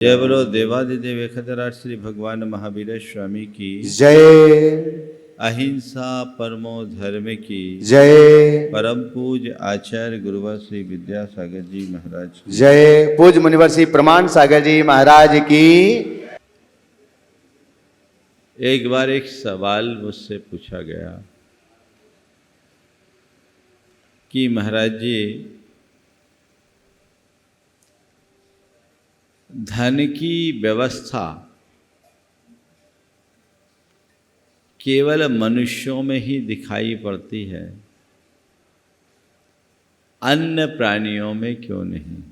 जय बोलो देवादिदेव एकहतराज श्री भगवान महावीर स्वामी की जय। अहिंसा परमो धर्म की जय। परम पूज आचार्य गुरुवर श्री विद्यासागर जी महाराज की जय। पूज मुनिवर श्री प्रमाण सागर जी महाराज की। एक बार एक सवाल मुझसे पूछा गया कि महाराज जी, धन की व्यवस्था केवल मनुष्यों में ही दिखाई पड़ती है, अन्य प्राणियों में क्यों नहीं?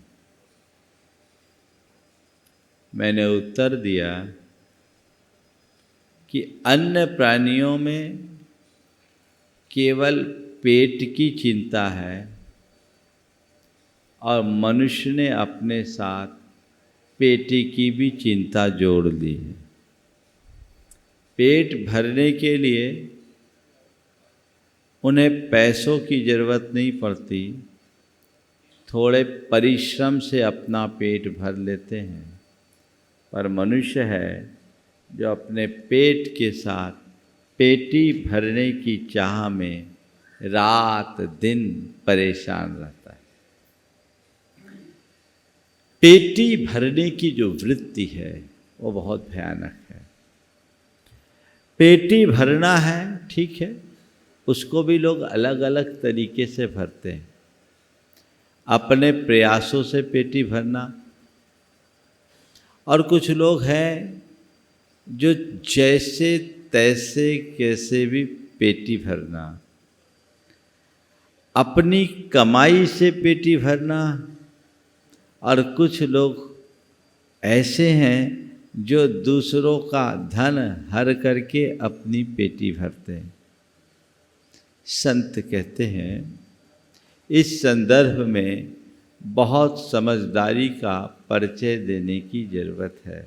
मैंने उत्तर दिया कि अन्य प्राणियों में केवल पेट की चिंता है और मनुष्य ने अपने साथ पेटी की भी चिंता जोड़ ली है। पेट भरने के लिए उन्हें पैसों की ज़रूरत नहीं पड़ती, थोड़े परिश्रम से अपना पेट भर लेते हैं। पर मनुष्य है जो अपने पेट के साथ पेटी भरने की चाह में रात दिन परेशान रहता है। पेटी भरने की जो वृत्ति है वो बहुत भयानक है। पेटी भरना है, ठीक है, उसको भी लोग अलग अलग तरीके से भरते हैं। अपने प्रयासों से पेटी भरना, और कुछ लोग हैं जो जैसे तैसे कैसे भी पेटी भरना, अपनी कमाई से पेटी भरना, और कुछ लोग ऐसे हैं जो दूसरों का धन हर करके अपनी पेटी भरते हैं। संत कहते हैं इस संदर्भ में बहुत समझदारी का परिचय देने की ज़रूरत है।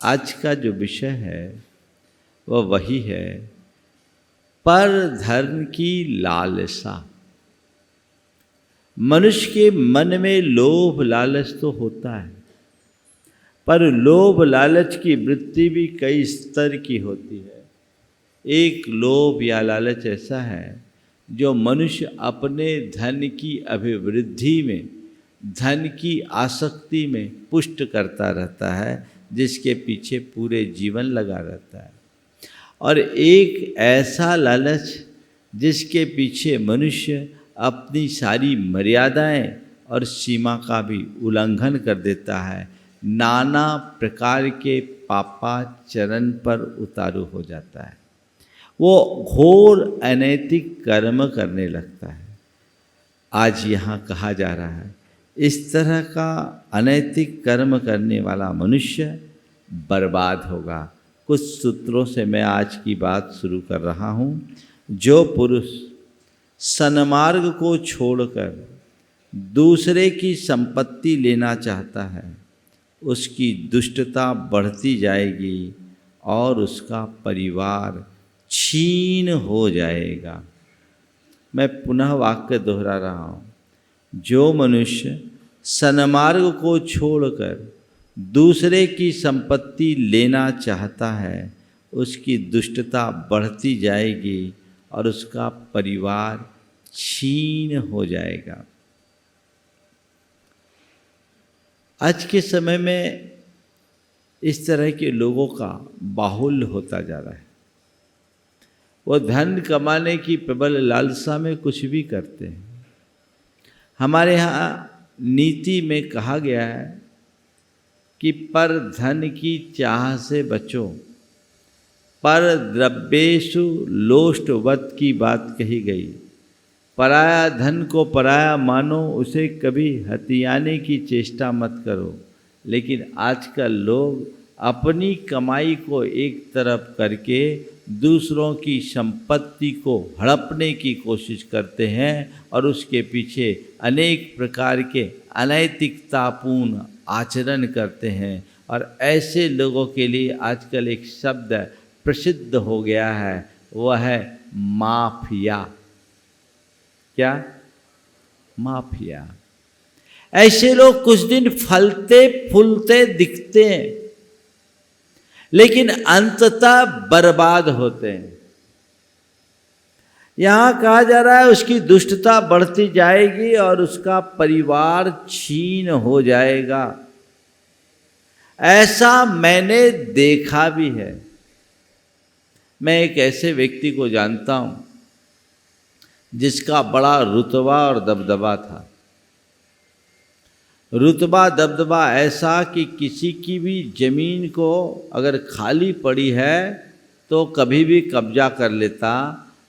आज का जो विषय है वह वही है, पर धन की लालसा। मनुष्य के मन में लोभ लालच तो होता है, पर लोभ लालच की वृत्ति भी कई स्तर की होती है। एक लोभ या लालच ऐसा है जो मनुष्य अपने धन की अभिवृद्धि में, धन की आसक्ति में पुष्ट करता रहता है, जिसके पीछे पूरे जीवन लगा रहता है। और एक ऐसा लालच जिसके पीछे मनुष्य अपनी सारी मर्यादाएं और सीमा का भी उल्लंघन कर देता है, नाना प्रकार के पापाचरण पर उतारू हो जाता है। वो घोर अनैतिक कर्म करने लगता है। आज यहाँ कहा जा रहा है इस तरह का अनैतिक कर्म करने वाला मनुष्य बर्बाद होगा। कुछ सूत्रों से मैं आज की बात शुरू कर रहा हूँ। जो पुरुष सन्मार्ग को छोड़कर दूसरे की संपत्ति लेना चाहता है, उसकी दुष्टता बढ़ती जाएगी और उसका परिवार छीन हो जाएगा। मैं पुनः वाक्य दोहरा रहा हूँ। जो मनुष्य सन्मार्ग को छोड़कर दूसरे की संपत्ति लेना चाहता है, उसकी दुष्टता बढ़ती जाएगी और उसका परिवार छीन हो जाएगा। आज के समय में इस तरह के लोगों का बाहुल्य होता जा रहा है। वो धन कमाने की प्रबल लालसा में कुछ भी करते हैं। हमारे यहाँ नीति में कहा गया है कि पर धन की चाह से बचो, पर द्रव्येषु लोष्टवत् की बात कही गई। पराया धन को पराया मानो, उसे कभी हथियाने की चेष्टा मत करो। लेकिन आजकल लोग अपनी कमाई को एक तरफ करके दूसरों की संपत्ति को हड़पने की कोशिश करते हैं और उसके पीछे अनेक प्रकार के अनैतिकतापूर्ण आचरण करते हैं। और ऐसे लोगों के लिए आजकल एक शब्द प्रसिद्ध हो गया है, वह है माफिया। क्या? माफिया। ऐसे लोग कुछ दिन फलते फूलते दिखते हैं, लेकिन अंततः बर्बाद होते हैं। यहां कहा जा रहा है उसकी दुष्टता बढ़ती जाएगी और उसका परिवार छीन हो जाएगा। ऐसा मैंने देखा भी है। मैं एक ऐसे व्यक्ति को जानता हूं जिसका बड़ा रुतबा और दबदबा था। रुतबा दबदबा ऐसा कि किसी की भी जमीन को अगर खाली पड़ी है तो कभी भी कब्जा कर लेता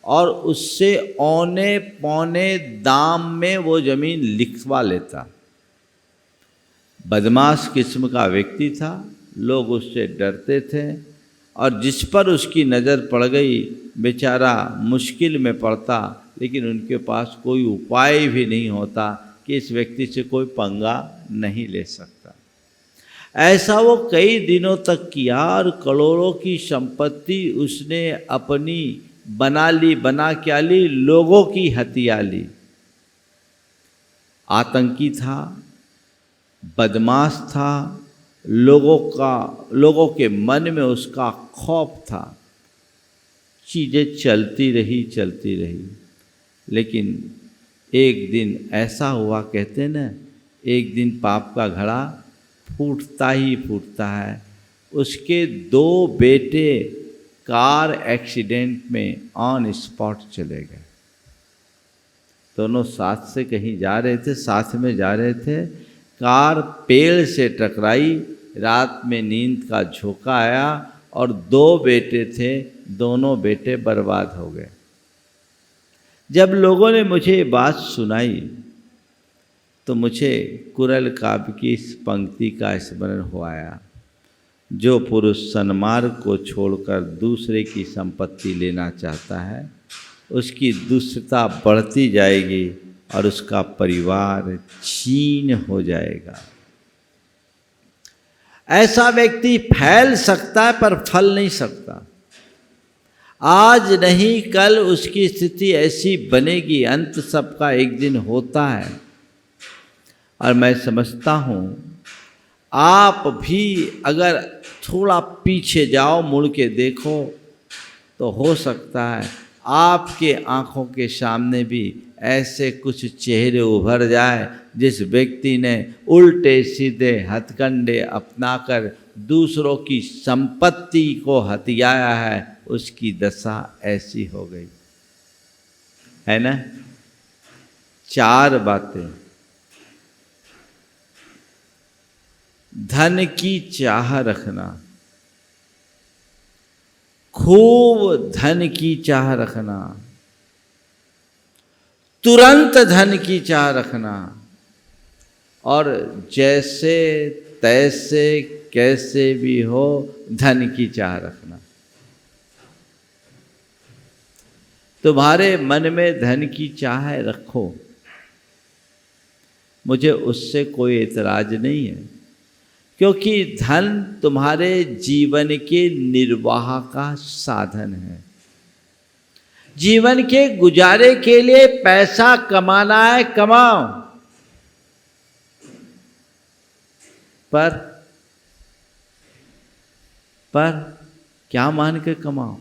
और उससे औने पौने दाम में वो ज़मीन लिखवा लेता। बदमाश किस्म का व्यक्ति था, लोग उससे डरते थे और जिस पर उसकी नज़र पड़ गई बेचारा मुश्किल में पड़ता, लेकिन उनके पास कोई उपाय भी नहीं होता कि इस व्यक्ति से कोई पंगा नहीं ले सकता। ऐसा वो कई दिनों तक किया और करोड़ों की संपत्ति उसने अपनी बना ली। बना क्या ली? लोगों की हत्या ली। आतंकी था, बदमाश था, लोगों के मन में उसका खौफ था। चीज़ें चलती रही, लेकिन एक दिन ऐसा हुआ, कहते ना एक दिन पाप का घड़ा फूटता ही फूटता है। उसके 2 बेटे कार एक्सीडेंट में ऑन स्पॉट चले गए। दोनों साथ से कहीं जा रहे थे, साथ में जा रहे थे। कार पेड़ से टकराई, रात में नींद का झोंका आया और 2 बेटे थे, दोनों बेटे बर्बाद हो गए। जब लोगों ने मुझे ये बात सुनाई तो मुझे कुरल काव्य की इस पंक्ति का स्मरण हो आया, जो पुरुष सन्मार्ग को छोड़कर दूसरे की संपत्ति लेना चाहता है उसकी दुष्टता बढ़ती जाएगी और उसका परिवार छीन हो जाएगा। ऐसा व्यक्ति फैल सकता है पर फल नहीं सकता। आज नहीं कल उसकी स्थिति ऐसी बनेगी, अंत सबका एक दिन होता है। और मैं समझता हूँ आप भी अगर थोड़ा पीछे जाओ, मुड़ के देखो, तो हो सकता है आपके आँखों के सामने भी ऐसे कुछ चेहरे उभर जाए जिस व्यक्ति ने उल्टे सीधे हथकंडे अपनाकर दूसरों की संपत्ति को हथियाया है, उसकी दशा ऐसी हो गई है ना। 4 बातें। धन की चाह रखना, खूब धन की चाह रखना, तुरंत धन की चाह रखना और जैसे तैसे कैसे भी हो धन की चाह रखना। तुम्हारे मन में धन की चाह रखो, मुझे उससे कोई एतराज नहीं है, क्योंकि धन तुम्हारे जीवन के निर्वाह का साधन है। जीवन के गुजारे के लिए पैसा कमाना है, कमाओ, पर क्या मान के कमाओ?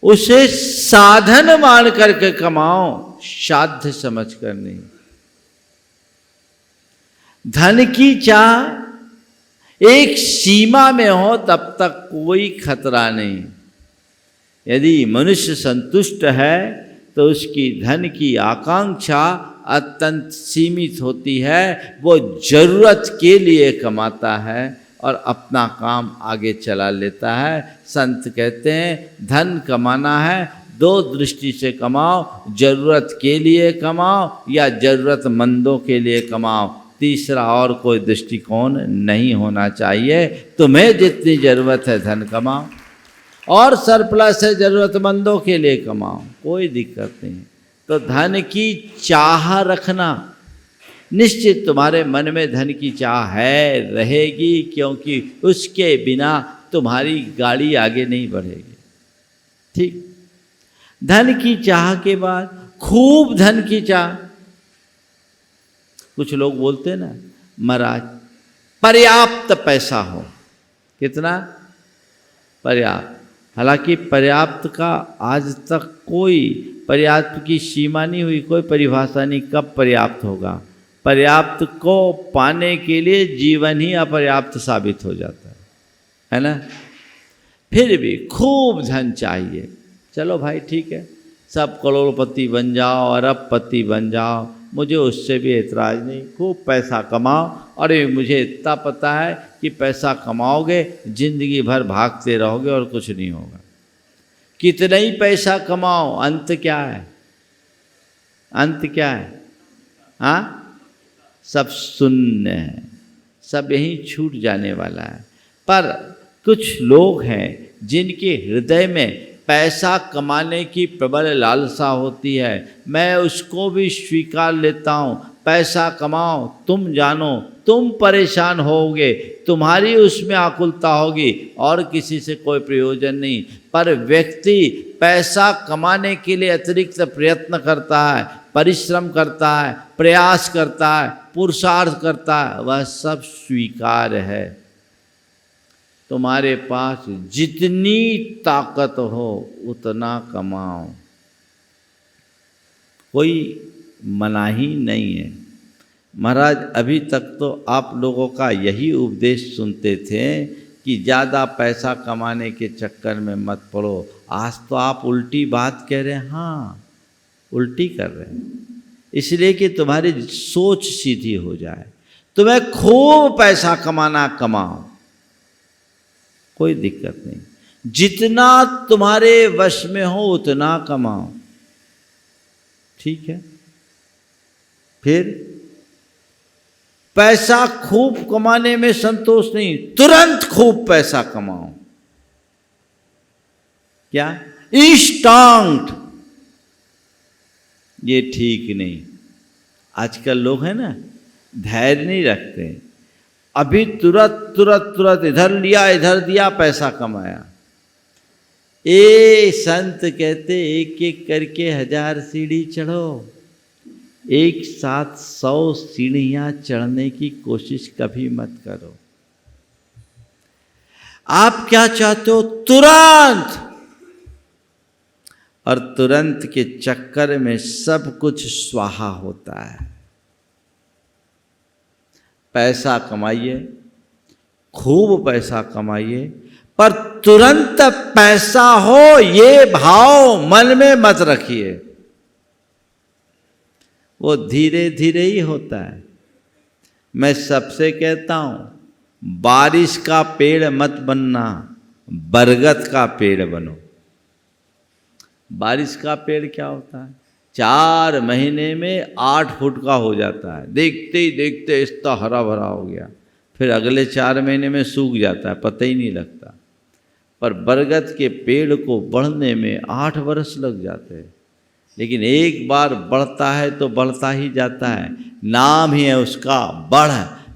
उसे साधन मान करके कमाओ, साध्य समझ कर नहीं। धन की चाह एक सीमा में हो तब तक कोई खतरा नहीं। यदि मनुष्य संतुष्ट है तो उसकी धन की आकांक्षा अत्यंत सीमित होती है। वो जरूरत के लिए कमाता है और अपना काम आगे चला लेता है। संत कहते हैं धन कमाना है 2 दृष्टि से कमाओ, जरूरत के लिए कमाओ या जरूरतमंदों के लिए कमाओ। तीसरा और कोई दृष्टिकोण नहीं होना चाहिए। तुम्हें जितनी ज़रूरत है धन कमाओ और सरप्लस है जरूरतमंदों के लिए कमाओ, कोई दिक्कत नहीं। तो धन की चाह रखना, निश्चित तुम्हारे मन में धन की चाह है, रहेगी, क्योंकि उसके बिना तुम्हारी गाड़ी आगे नहीं बढ़ेगी। ठीक। धन की चाह के बाद खूब धन की चाह। कुछ लोग बोलते हैं ना, महाराज पर्याप्त पैसा हो। कितना पर्याप्त? हालांकि पर्याप्त का आज तक कोई पर्याप्त की सीमा नहीं हुई, कोई परिभाषा नहीं कब पर्याप्त होगा। पर्याप्त को पाने के लिए जीवन ही अपर्याप्त साबित हो जाता है ना। फिर भी खूब धन चाहिए, चलो भाई ठीक है, सब करोड़पति बन जाओ, अरबपति बन जाओ, मुझे उससे भी एतराज़ नहीं, खूब पैसा कमाओ। अरे मुझे इतना पता है कि पैसा कमाओगे जिंदगी भर भागते रहोगे और कुछ नहीं होगा। कितना ही पैसा कमाओ, अंत क्या है? अंत क्या है? हाँ, सब शून्य है, सब यहीं छूट जाने वाला है। पर कुछ लोग हैं जिनके हृदय में पैसा कमाने की प्रबल लालसा होती है। मैं उसको भी स्वीकार लेता हूँ, पैसा कमाओ, तुम जानो तुम परेशान होगे, तुम्हारी उसमें आकुलता होगी और किसी से कोई प्रयोजन नहीं। पर व्यक्ति पैसा कमाने के लिए अतिरिक्त प्रयत्न करता है, परिश्रम करता है, प्रयास करता है, पुरुषार्थ करता है, वह सब स्वीकार है। तुम्हारे पास जितनी ताकत हो उतना कमाओ, कोई मनाही नहीं है। महाराज अभी तक तो आप लोगों का यही उपदेश सुनते थे कि ज़्यादा पैसा कमाने के चक्कर में मत पड़ो। आज तो आप उल्टी बात कह रहे हैं। हाँ, उल्टी कर रहे हैं, इसलिए कि तुम्हारी सोच सीधी हो जाए। तुम्हें खूब पैसा कमाना, कमाओ, कोई दिक्कत नहीं, जितना तुम्हारे वश में हो उतना कमाओ, ठीक है। फिर पैसा खूब कमाने में संतोष नहीं, तुरंत खूब पैसा कमाओ। क्या? इंस्टेंट, ये ठीक नहीं। आजकल लोग हैं ना, धैर्य नहीं रखते, अभी तुरंत तुरंत तुरंत इधर लिया इधर दिया, पैसा कमाया। ए संत कहते एक एक करके 1000 सीढ़ी चढ़ो, एक साथ 100 सीढ़ियां चढ़ने की कोशिश कभी मत करो। आप क्या चाहते हो? तुरंत, और तुरंत के चक्कर में सब कुछ स्वाहा होता है। पैसा कमाइए, खूब पैसा कमाइए, पर तुरंत पैसा हो ये भाव मन में मत रखिए, वो धीरे धीरे ही होता है। मैं सबसे कहता हूं, बारिश का पेड़ मत बनना, बरगद का पेड़ बनो। बारिश का पेड़ क्या होता है? 4 महीने में 8 फुट का हो जाता है, देखते ही देखते इतना हरा भरा हो गया, फिर अगले 4 महीने में सूख जाता है, पता ही नहीं लगता। पर बरगद के पेड़ को बढ़ने में 8 वर्ष लग जाते हैं, लेकिन एक बार बढ़ता है तो बढ़ता ही जाता है। नाम ही है उसका बढ़,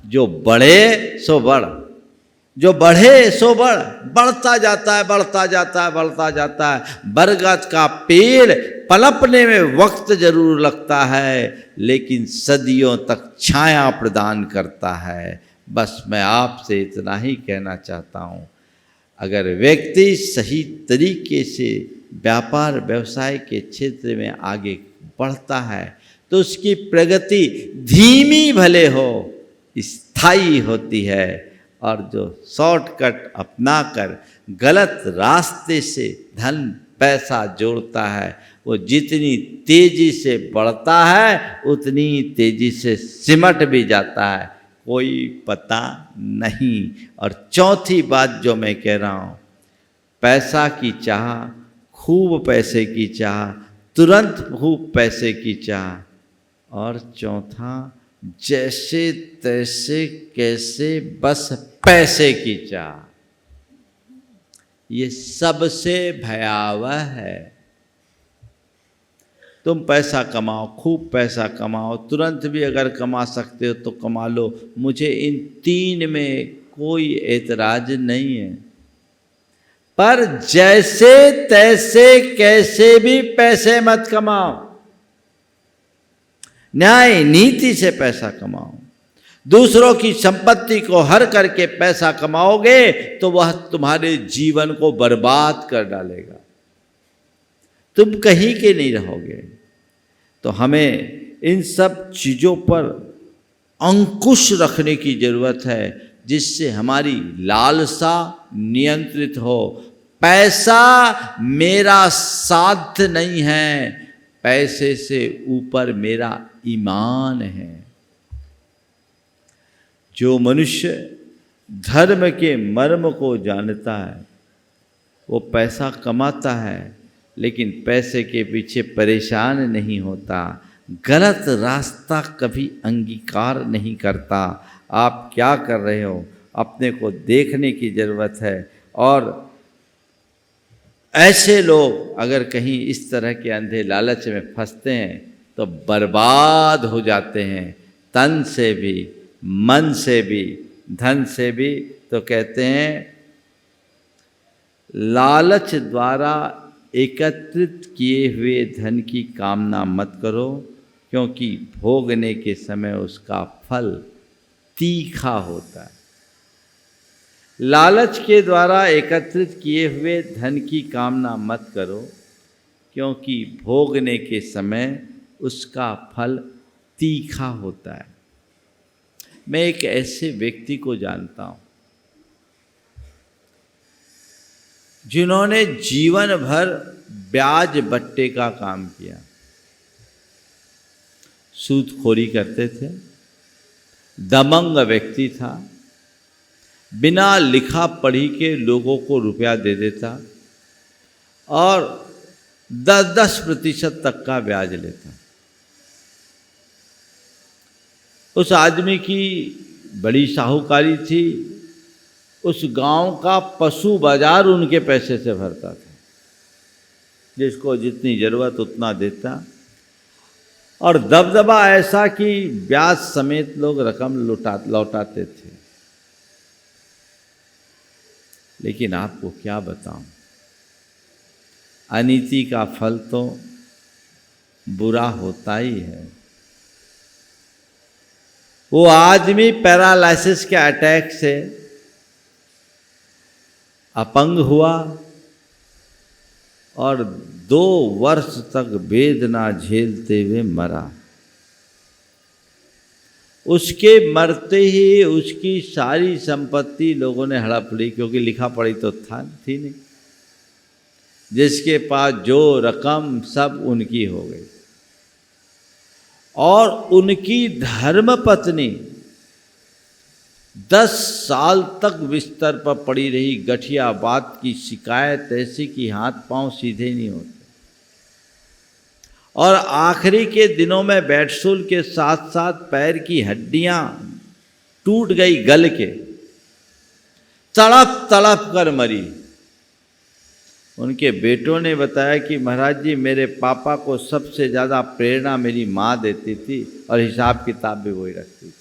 जो बढ़े सो बढ़, जो बढ़े सो बढ़, बढ़ता जाता है, बढ़ता जाता है, बढ़ता जाता है। बरगद का पेड़ पनपने में वक्त जरूर लगता है, लेकिन सदियों तक छाया प्रदान करता है। बस मैं आपसे इतना ही कहना चाहता हूँ, अगर व्यक्ति सही तरीके से व्यापार व्यवसाय के क्षेत्र में आगे बढ़ता है तो उसकी प्रगति धीमी भले हो, स्थायी होती है। और जो शॉर्टकट अपनाकर गलत रास्ते से धन पैसा जोड़ता है, वो जितनी तेजी से बढ़ता है उतनी तेजी से सिमट भी जाता है, कोई पता नहीं। और चौथी बात जो मैं कह रहा हूँ, पैसा की चाह, खूब पैसे की चाह, तुरंत खूब पैसे की चाह, और चौथा जैसे तैसे कैसे बस पैसे की चाह, ये सबसे भयावह है। तुम पैसा कमाओ, खूब पैसा कमाओ, तुरंत भी अगर कमा सकते हो तो कमा लो, मुझे इन 3 में कोई एतराज नहीं है। पर जैसे तैसे कैसे भी पैसे मत कमाओ, न्याय नीति से पैसा कमाओ। दूसरों की संपत्ति को हर करके पैसा कमाओगे तो वह तुम्हारे जीवन को बर्बाद कर डालेगा, तुम कहीं के नहीं रहोगे। तो हमें इन सब चीज़ों पर अंकुश रखने की जरूरत है, जिससे हमारी लालसा नियंत्रित हो। पैसा मेरा साध्य नहीं है, पैसे से ऊपर मेरा ईमान है। जो मनुष्य धर्म के मर्म को जानता है वो पैसा कमाता है, लेकिन पैसे के पीछे परेशान नहीं होता, गलत रास्ता कभी अंगीकार नहीं करता। आप क्या कर रहे हो अपने को देखने की ज़रूरत है। और ऐसे लोग अगर कहीं इस तरह के अंधे लालच में फंसते हैं तो बर्बाद हो जाते हैं, तन से भी, मन से भी, धन से भी। तो कहते हैं लालच द्वारा एकत्रित किए हुए धन की कामना मत करो, क्योंकि भोगने के समय उसका फल तीखा होता है। लालच के द्वारा एकत्रित किए हुए धन की कामना मत करो, क्योंकि भोगने के समय उसका फल तीखा होता है। मैं एक ऐसे व्यक्ति को जानता हूँ जिन्होंने जीवन भर ब्याज बट्टे का काम किया, सूदखोरी करते थे, दमंग व्यक्ति था, बिना लिखा पढ़ी के लोगों को रुपया दे देता और 10-10% तक का ब्याज लेता। उस आदमी की बड़ी साहूकारी थी, उस गांव का पशु बाजार उनके पैसे से भरता था, जिसको जितनी ज़रूरत उतना देता, और दबदबा ऐसा कि ब्याज समेत लोग रकम लौटाते थे। लेकिन आपको क्या बताऊं, अनीति का फल तो बुरा होता ही है। वो आदमी पैरालिसिस के अटैक से अपंग हुआ और 2 वर्ष तक वेदना झेलते हुए मरा। उसके मरते ही उसकी सारी संपत्ति लोगों ने हड़प ली, क्योंकि लिखा पढ़ी तो थी नहीं। जिसके पास जो रकम सब उनकी हो गई। और उनकी धर्मपत्नी 10 साल तक बिस्तर पर पड़ी रही, गठिया बात की शिकायत ऐसी कि हाथ पांव सीधे नहीं होते। और आखिरी के दिनों में बेडसूल के साथ साथ पैर की हड्डियां टूट गई, गल के तड़प तड़प कर मरी। उनके बेटों ने बताया कि महाराज जी, मेरे पापा को सबसे ज़्यादा प्रेरणा मेरी माँ देती थी और हिसाब किताब भी वही रखती थी।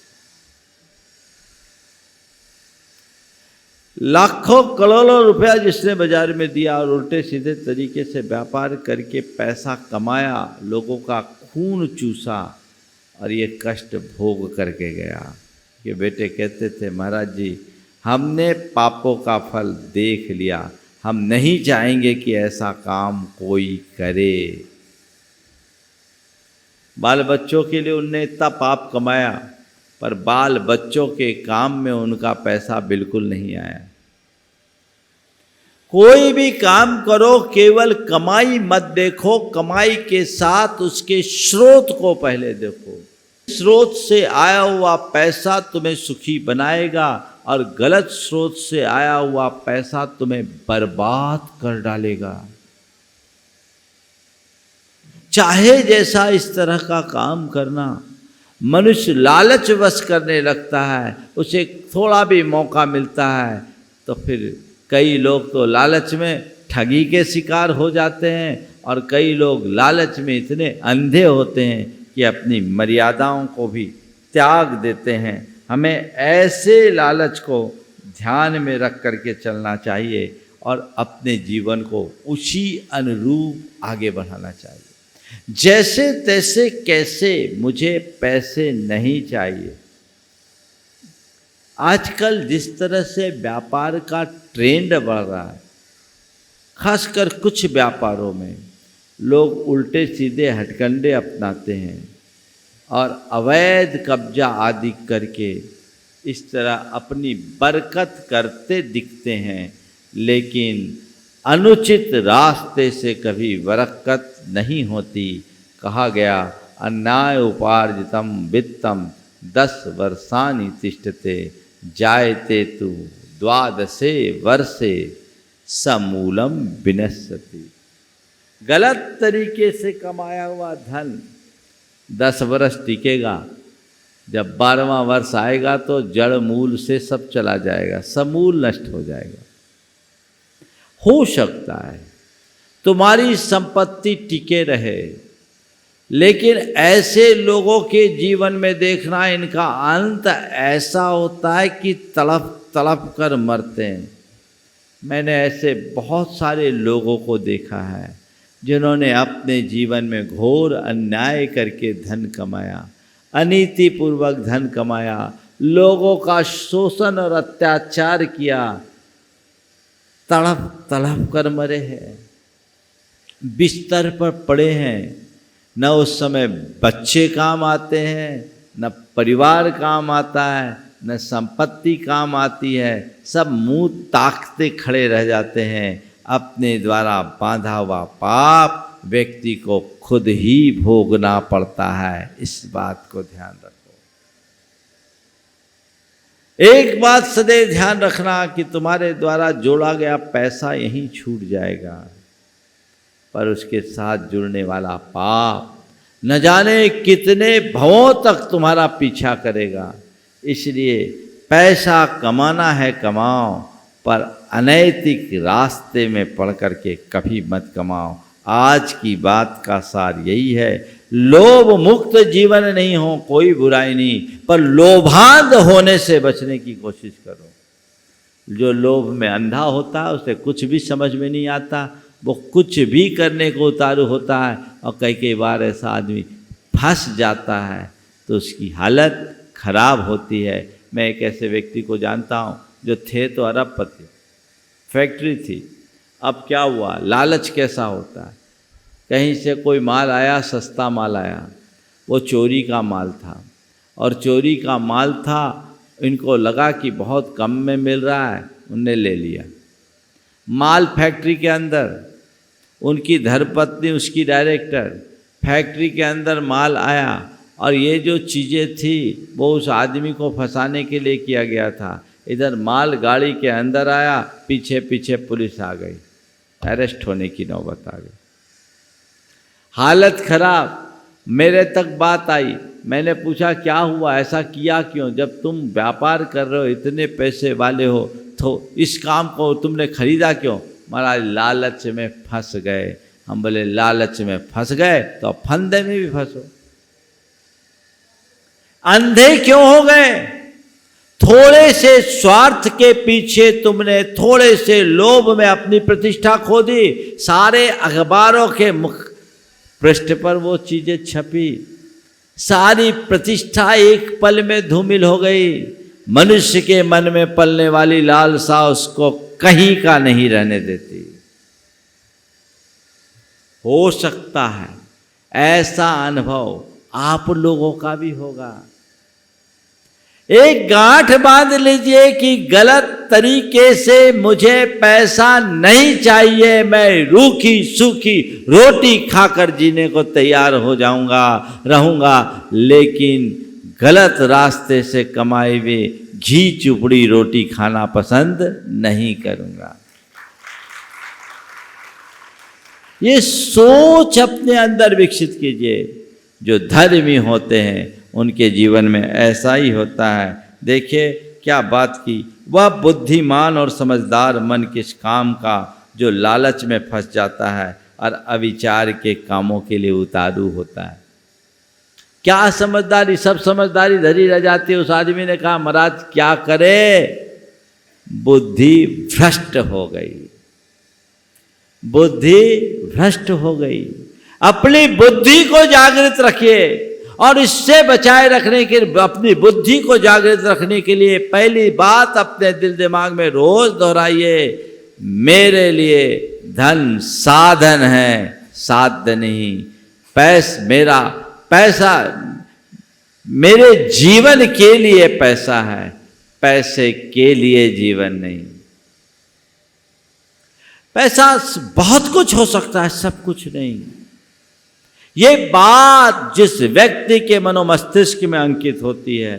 लाखों करोड़ों रुपया जिसने बाजार में दिया और उल्टे सीधे तरीके से व्यापार करके पैसा कमाया, लोगों का खून चूसा और ये कष्ट भोग करके गया। कि बेटे कहते थे, महाराज जी हमने पापों का फल देख लिया, हम नहीं चाहेंगे कि ऐसा काम कोई करे। बाल बच्चों के लिए उनने इतना पाप कमाया, पर बाल बच्चों के काम में उनका पैसा बिल्कुल नहीं आया। कोई भी काम करो, केवल कमाई मत देखो, कमाई के साथ उसके स्रोत को पहले देखो। स्रोत से आया हुआ पैसा तुम्हें सुखी बनाएगा और गलत स्रोत से आया हुआ पैसा तुम्हें बर्बाद कर डालेगा। चाहे जैसा इस तरह का काम करना, मनुष्य लालच वश करने लगता है, उसे थोड़ा भी मौका मिलता है तो फिर कई लोग तो लालच में ठगी के शिकार हो जाते हैं और कई लोग लालच में इतने अंधे होते हैं कि अपनी मर्यादाओं को भी त्याग देते हैं। हमें ऐसे लालच को ध्यान में रख करके चलना चाहिए और अपने जीवन को उसी अनुरूप आगे बढ़ाना चाहिए। जैसे तैसे कैसे, मुझे पैसे नहीं चाहिए। आजकल जिस तरह से व्यापार का ट्रेंड बढ़ रहा है, खासकर कुछ व्यापारों में लोग उल्टे सीधे हथकंडे अपनाते हैं और अवैध कब्जा आदि करके इस तरह अपनी बरकत करते दिखते हैं, लेकिन अनुचित रास्ते से कभी बरकत नहीं होती। कहा गया, अन्याय उपार्जितम वित्तम 10 वर्षानि तिष्ठते, जायते तु 12 वर्षे समूलम विनश्यति। गलत तरीके से कमाया हुआ धन 10 वर्ष टिकेगा, जब 12वां वर्ष आएगा तो जड़ मूल से सब चला जाएगा, समूल नष्ट हो जाएगा। हो सकता है तुम्हारी संपत्ति टिके रहे, लेकिन ऐसे लोगों के जीवन में देखना, इनका अंत ऐसा होता है कि तड़प तड़प कर मरते हैं। मैंने ऐसे बहुत सारे लोगों को देखा है जिन्होंने अपने जीवन में घोर अन्याय करके धन कमाया, अनीतिपूर्वक धन कमाया, लोगों का शोषण और अत्याचार किया, तड़प तड़प कर मरे हैं, बिस्तर पर पड़े हैं। न उस समय बच्चे काम आते हैं, न परिवार काम आता है, न संपत्ति काम आती है, सब मुंह ताकते खड़े रह जाते हैं। अपने द्वारा बांधा हुआ पाप व्यक्ति को खुद ही भोगना पड़ता है। इस बात को ध्यान रखो। एक बात सदैव ध्यान रखना कि तुम्हारे द्वारा जोड़ा गया पैसा यहीं छूट जाएगा, पर उसके साथ जुड़ने वाला पाप न जाने कितने भवों तक तुम्हारा पीछा करेगा। इसलिए पैसा कमाना है कमाओ, पर अनैतिक रास्ते में पड़ करके कभी मत कमाओ। आज की बात का सार यही है, लोभ मुक्त जीवन नहीं हो कोई बुराई नहीं, पर लोभांध होने से बचने की कोशिश करो। जो लोभ में अंधा होता है उसे कुछ भी समझ में नहीं आता, वो कुछ भी करने को उतारू होता है, और कई बार ऐसा आदमी फंस जाता है तो उसकी हालत खराब होती है। मैं एक ऐसे व्यक्ति को जानता हूँ जो थे तो अरबपति, फैक्ट्री थी। अब क्या हुआ, लालच कैसा होता है, कहीं से कोई माल आया, सस्ता माल आया, वो चोरी का माल था, और चोरी का माल था, इनको लगा कि बहुत कम में मिल रहा है, उनने ले लिया माल। फैक्ट्री के अंदर उनकी धर्मपत्नी, उसकी डायरेक्टर, फैक्ट्री के अंदर माल आया, और ये जो चीज़ें थी वो उस आदमी को फंसाने के लिए किया गया था। इधर माल गाड़ी के अंदर आया, पीछे पीछे पुलिस आ गई, अरेस्ट होने की नौबत आ गई। हालत खराब। मेरे तक बात आई, मैंने पूछा क्या हुआ, ऐसा किया क्यों? जब तुम व्यापार कर रहे हो, इतने पैसे वाले हो, तो इस काम को तुमने खरीदा क्यों? महाराज लालच में फंस गए। हम बोले लालच में फंस गए तो फंदे में भी फंसो। अंधे क्यों हो गए? थोड़े से स्वार्थ के पीछे तुमने, थोड़े से लोभ में अपनी प्रतिष्ठा खो दी। सारे अखबारों के मुख पृष्ठ पर वो चीजें छपी, सारी प्रतिष्ठा एक पल में धूमिल हो गई। मनुष्य के मन में पलने वाली लालसा उसको कहीं का नहीं रहने देती। हो सकता है ऐसा अनुभव आप लोगों का भी होगा। एक गांठ बांध लीजिए कि गलत तरीके से मुझे पैसा नहीं चाहिए, मैं रूखी सूखी रोटी खाकर जीने को तैयार हो जाऊंगा, रहूंगा, लेकिन गलत रास्ते से कमाई हुए घी चुपड़ी रोटी खाना पसंद नहीं करूंगा। ये सोच अपने अंदर विकसित कीजिए। जो धर्मी होते हैं उनके जीवन में ऐसा ही होता है। देखिए क्या बात की, वह बुद्धिमान और समझदार मन किस काम का जो लालच में फंस जाता है और अविचार के कामों के लिए उतारू होता है। क्या समझदारी, सब समझदारी धरी रह जाती है। उस आदमी ने कहा महाराज क्या करे, बुद्धि भ्रष्ट हो गई, बुद्धि भ्रष्ट हो गई। अपनी बुद्धि को जागृत रखिए और इससे बचाए रखने के अपनी बुद्धि को जागृत रखने के लिए पहली बात अपने दिल दिमाग में रोज दोहराइए, मेरे लिए धन साधन है, साध्य नहीं। मेरा पैसा मेरे जीवन के लिए पैसा है, पैसे के लिए जीवन नहीं। पैसा बहुत कुछ हो सकता है, सब कुछ नहीं। ये बात जिस व्यक्ति के मनोमस्तिष्क में अंकित होती है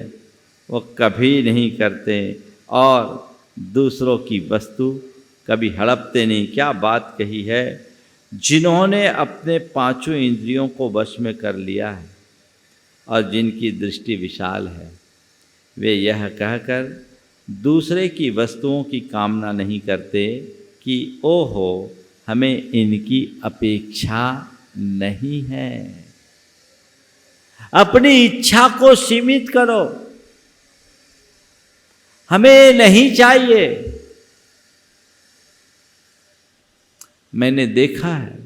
वो कभी नहीं करते और दूसरों की वस्तु कभी हड़पते नहीं। क्या बात कही है। जिन्होंने अपने पांचों इंद्रियों को वश में कर लिया है और जिनकी दृष्टि विशाल है, वे यह कहकर दूसरे की वस्तुओं की कामना नहीं करते कि ओहो हमें इनकी अपेक्षा नहीं है। अपनी इच्छा को सीमित करो, हमें नहीं चाहिए। मैंने देखा है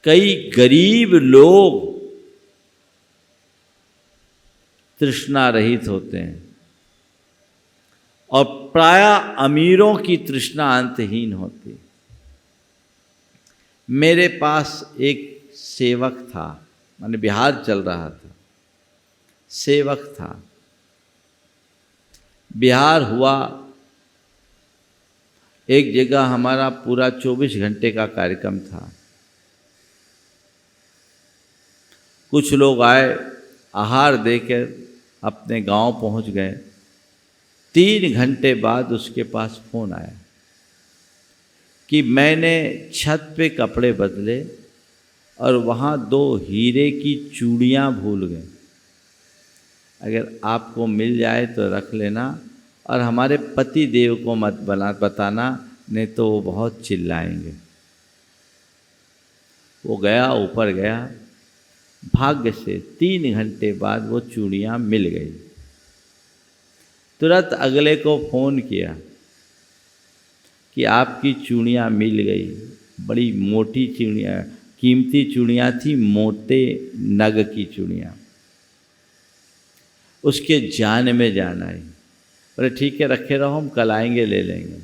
कई गरीब लोग तृष्णा रहित होते हैं और प्रायः अमीरों की तृष्णा अंतहीन होती। मेरे पास एक सेवक था, माने बिहार चल रहा था, सेवक था। बिहार हुआ, एक जगह हमारा पूरा 24 घंटे का कार्यक्रम था। कुछ लोग आए, आहार देकर अपने गांव पहुंच गए। 3 घंटे बाद उसके पास फोन आया कि मैंने छत पे कपड़े बदले और वहाँ 2 हीरे की चूड़ियाँ भूल गए, अगर आपको मिल जाए तो रख लेना और हमारे पति देव को मत बताना, नहीं तो वो बहुत चिल्लाएंगे। वो गया, ऊपर गया, भाग्य से 3 घंटे बाद वो चूड़ियाँ मिल गई। तुरंत अगले को फ़ोन किया कि आपकी चूड़ियाँ मिल गई। बड़ी मोटी चूड़ियाँ, कीमती चूड़ियाँ थी, मोटे नग की चूड़ियाँ। उसके जान में जान आई। बोले ठीक है रखे रहो, हम कल आएंगे ले लेंगे।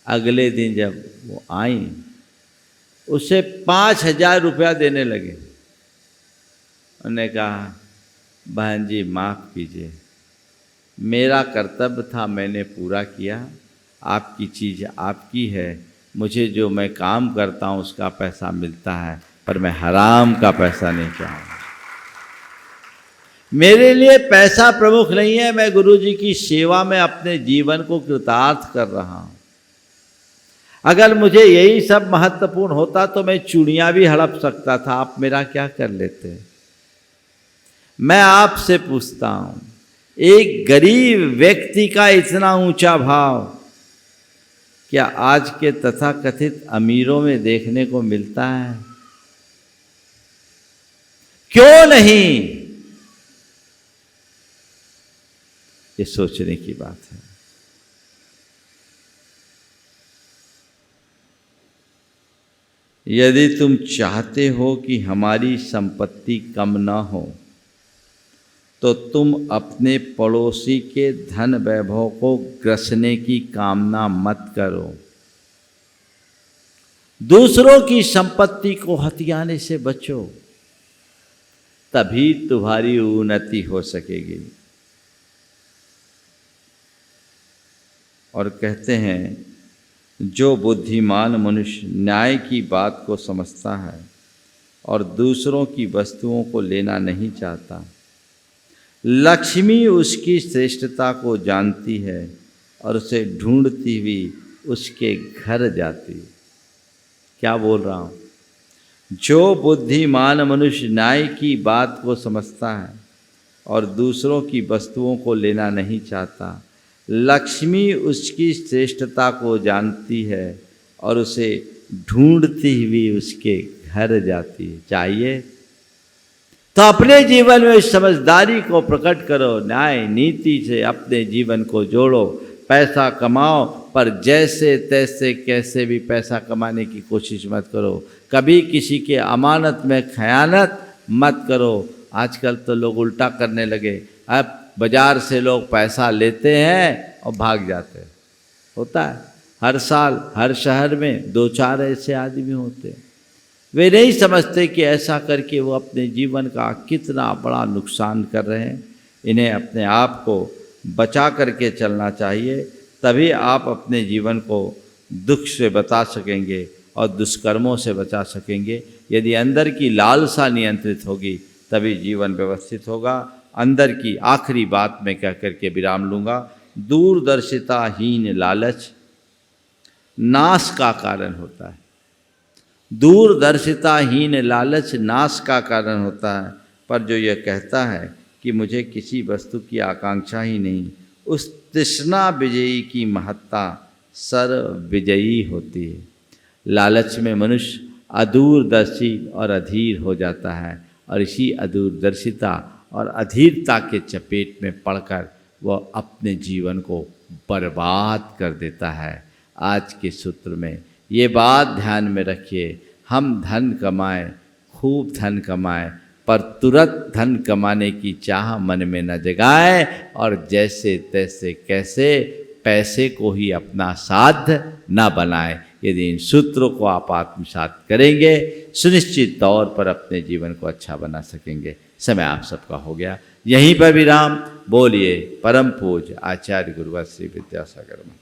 अगले दिन जब वो आई, उसे 5,000 रुपया देने लगे। उन्होंने कहा बहन जी माफ़ कीजिए, मेरा कर्तव्य था, मैंने पूरा किया। आपकी चीज़ आपकी है, मुझे जो मैं काम करता हूँ उसका पैसा मिलता है, पर मैं हराम का पैसा नहीं चाहूँगा। मेरे लिए पैसा प्रमुख नहीं है, मैं गुरु जी की सेवा में अपने जीवन को कृतार्थ कर रहा हूँ। अगर मुझे यही सब महत्वपूर्ण होता तो मैं चूड़ियाँ भी हड़प सकता था, आप मेरा क्या कर लेते। मैं आपसे पूछता हूँ, एक गरीब व्यक्ति का इतना ऊंचा भाव क्या आज के तथाकथित अमीरों में देखने को मिलता है? क्यों नहीं? ये सोचने की बात है। यदि तुम चाहते हो कि हमारी संपत्ति कम ना हो तो तुम अपने पड़ोसी के धन वैभव को ग्रसने की कामना मत करो। दूसरों की संपत्ति को हथियाने से बचो, तभी तुम्हारी उन्नति हो सकेगी। और कहते हैं, जो बुद्धिमान मनुष्य न्याय की बात को समझता है और दूसरों की वस्तुओं को लेना नहीं चाहता, लक्ष्मी उसकी श्रेष्ठता को जानती है और उसे ढूंढती हुई उसके घर जाती। क्या बोल रहा हूँ? जो बुद्धिमान मनुष्य न्याय की बात को समझता है और दूसरों की वस्तुओं को लेना नहीं चाहता, लक्ष्मी उसकी श्रेष्ठता को जानती है और उसे ढूंढती हुई उसके घर जाती है। चाहिए तो अपने जीवन में इस समझदारी को प्रकट करो, न्याय नीति से अपने जीवन को जोड़ो, पैसा कमाओ, पर जैसे तैसे कैसे भी पैसा कमाने की कोशिश मत करो। कभी किसी के अमानत में खयानत मत करो। आजकल तो लोग उल्टा करने लगे। अब बाज़ार से लोग पैसा लेते हैं और भाग जाते हैं। होता है, हर साल हर शहर में 2-4 ऐसे आदमी होते हैं। वे नहीं समझते कि ऐसा करके वो अपने जीवन का कितना बड़ा नुकसान कर रहे हैं। इन्हें अपने आप को बचा करके चलना चाहिए, तभी आप अपने जीवन को दुख से बचा सकेंगे और दुष्कर्मों से बचा सकेंगे। यदि अंदर की लालसा नियंत्रित होगी तभी जीवन व्यवस्थित होगा। अंदर की आखिरी बात मैं कह करके विराम लूँगा। दूरदर्शिताहीन लालच नाश का कारण होता है। दूरदर्शिताहीन लालच नाश का कारण होता है। पर जो यह कहता है कि मुझे किसी वस्तु की आकांक्षा ही नहीं, उस तृष्णा विजयी की महत्ता सर्व विजयी होती है। लालच में मनुष्य अदूरदर्शी और अधीर हो जाता है और इसी अदूरदर्शिता और अधीरता के चपेट में पड़कर वह अपने जीवन को बर्बाद कर देता है। आज के सूत्र में ये बात ध्यान में रखिए, हम धन कमाएं, खूब धन कमाएं, पर तुरंत धन कमाने की चाह मन में न जगाएं और जैसे तैसे कैसे पैसे को ही अपना साध्य न बनाएं। यदि इन सूत्रों को आप आत्मसात करेंगे, सुनिश्चित तौर पर अपने जीवन को अच्छा बना सकेंगे। समय आप सबका हो गया। यहीं पर विराम। बोलिए परम पूज्य आचार्य गुरुवर श्री विद्यासागर।